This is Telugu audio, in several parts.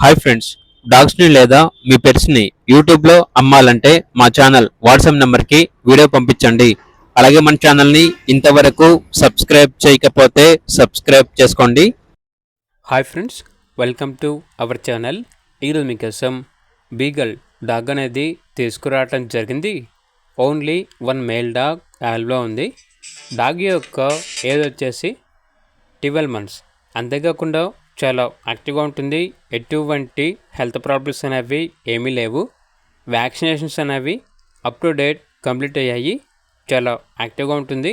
హాయ్ ఫ్రెండ్స్, డాగ్స్ని లేదా మీ పెట్స్ని యూట్యూబ్లో అమ్మాలంటే మా ఛానల్ వాట్సాప్ నెంబర్కి వీడియో పంపించండి. అలాగే మన ఛానల్ని ఇంతవరకు సబ్స్క్రైబ్ చేయకపోతే సబ్స్క్రైబ్ చేసుకోండి. Hi friends, welcome to our channel. ఈరోజు మీకోసం బీగల్ డాగ్ అనేది తీసుకురావటం జరిగింది. ఓన్లీ వన్ మేల్ డాగ్ యాల్లో ఉంది. డాగ్ యొక్క ఏజ్ వచ్చేసి 12 months. అంతేకాకుండా చాలా యాక్టివ్గా ఉంటుంది. ఎటువంటి హెల్త్ ప్రాబ్లమ్స్ అనేవి ఏమీ లేవు. వ్యాక్సినేషన్స్ అనేవి అప్ టు డేట్ కంప్లీట్ అయ్యాయి. చాలా యాక్టివ్గా ఉంటుంది.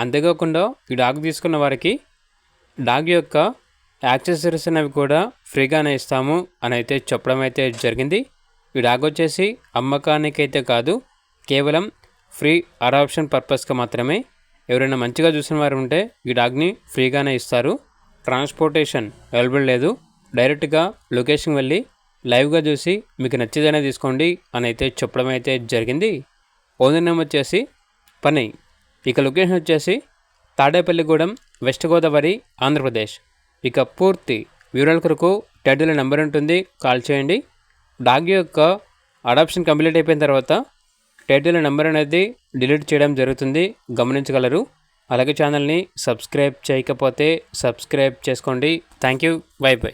అంతేకాకుండా ఈ డాగ్ తీసుకున్న వారికి డాగ్ యొక్క యాక్సెసరీస్ అనేవి కూడా ఫ్రీగానే ఇస్తాము అని అయితే చెప్పడం అయితే జరిగింది. ఈ డాగ్ వచ్చేసి అమ్మకానికి అయితే కాదు, కేవలం ఫ్రీ అడాప్షన్ పర్పస్గా మాత్రమే. ఎవరైనా మంచిగా చూసిన వారు ఉంటే ఈ డాగ్ని ఫ్రీగానే ఇస్తారు. ట్రాన్స్పోర్టేషన్ అవైలబుల్ లేదు. డైరెక్ట్గా లొకేషన్కి వెళ్ళి లైవ్గా చూసి మీకు నచ్చేదనే తీసుకోండి అని అయితే చెప్పడం అయితే జరిగింది. ఓనర్ నేమ్ వచ్చేసి పని. ఇక లొకేషన్ వచ్చేసి తాడేపల్లిగూడెం, వెస్ట్ గోదావరి, ఆంధ్రప్రదేశ్. ఇక పూర్తి వివరాల కొరకు టైటిల్ నెంబర్ ఉంటుంది, కాల్ చేయండి. డాగ్ యొక్క అడాప్షన్ కంప్లీట్ అయిపోయిన తర్వాత టైటిల్ నెంబర్ అనేది డిలీట్ చేయడం జరుగుతుంది, గమనించగలరు. అలాగే ఛానల్ని సబ్స్క్రైబ్ చేయకపోతే సబ్స్క్రైబ్ చేసుకోండి. Thank you, by by.